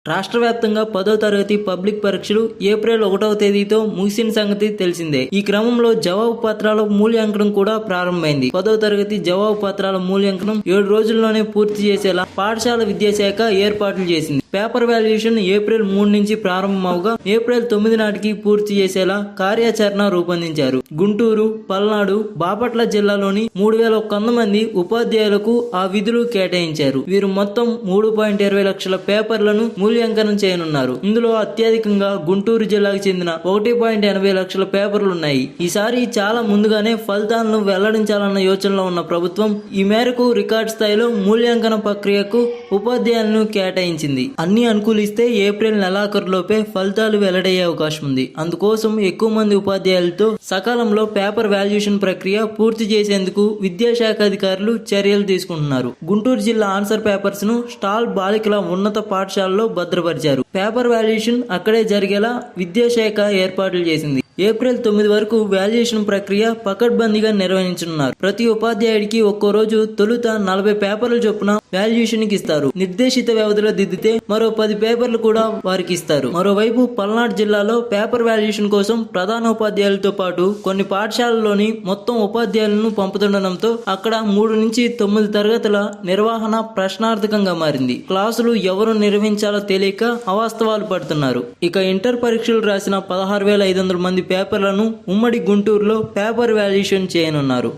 రాష్ట్ర వ్యాప్తంగా 10వ తరగతి పబ్లిక్ పరీక్షలు ఏప్రిల్ 1వ తేదీతో ముగిసిన సంగతి తెలిసిందే. ఈ క్రమంలో జవాబు పత్రాల మూల్యాంకనం కూడా ప్రారంభమైంది. 10వ తరగతి జవాబు పత్రాల మూల్యాంకనం 7 రోజుల్లోనే పూర్తి చేసేలా పాఠశాల విద్యాశాఖ ఏర్పాట్లు చేసింది. పేపర్ వాల్యుయేషన్ ఏప్రిల్ 3 నుంచి ప్రారంభమవగా ఏప్రిల్ 9 నాటికి పూర్తి చేసేలా కార్యాచరణ రూపొందించారు. గుంటూరు, పల్నాడు, బాపట్ల జిల్లాలోని 3100 మంది ఉపాధ్యాయులకు ఆ విధులు కేటాయించారు. వీరు మొత్తం 3.20 లక్షల పేపర్లను మూల్యాంకనం చేయనున్నారు. ఇందులో అత్యధికంగా గుంటూరు జిల్లాకు చెందిన 1.80 లక్షల పేపర్లున్నాయి. ఈసారి చాలా ముందుగానే ఫలితాలను వెల్లడించాలన్న యోచనలో ఉన్న ప్రభుత్వం ఈ మేరకు రికార్డు స్థాయిలో మూల్యాంకన ప్రక్రియకు ఉపాధ్యాయులను కేటాయించింది. అన్ని అనుకూలిస్తే ఏప్రిల్ నెలాఖరులోపే ఫలితాలు వెల్లడయ్యే అవకాశం ఉంది. అందుకోసం ఎక్కువ మంది ఉపాధ్యాయులతో సకాలంలో పేపర్ వాల్యుయేషన్ ప్రక్రియ పూర్తి చేసేందుకు విద్యాశాఖ అధికారులు చర్యలు తీసుకుంటున్నారు. గుంటూరు జిల్లా ఆన్సర్ పేపర్స్ ను స్టాల్ బాలికల ఉన్నత పాఠశాలలో భద్రపరిచారు. పేపర్ వాల్యుయేషన్ అక్కడే జరిగేలా విద్యాశాఖ ఏర్పాట్లు చేసింది. ఏప్రిల్ 9 వరకు వాల్యుయేషన్ ప్రక్రియ పకడ్బందీగా నిర్వహించనున్నారు. ప్రతి ఉపాధ్యాయుడికి ఒక్కో రోజు తొలుత 40 పేపర్ల చొప్పున వాల్యుయేషన్ కి ఇస్తారు. నిర్దేశిత వ్యవధిలో దిద్దితే మరో 10 పేపర్లు కూడా వారికి ఇస్తారు. మరోవైపు పల్నాడు జిల్లాలో పేపర్ వాల్యుయేషన్ కోసం ప్రధాన ఉపాధ్యాయులతో పాటు కొన్ని పాఠశాలల్లోని మొత్తం ఉపాధ్యాయులను పంపుతుండటంతో అక్కడ 3 నుంచి 9 తరగతుల నిర్వహణ ప్రశ్నార్థకంగా మారింది. క్లాసులు ఎవరు నిర్వహించాలో తెలియక అవాస్తవాలు పడుతున్నారు. ఇక ఇంటర్ పరీక్షలు రాసిన 16,500 మంది పేపర్లను ఉమ్మడి గుంటూరులో పేపర్ వాల్యుయేషన్ చేయనున్నారు.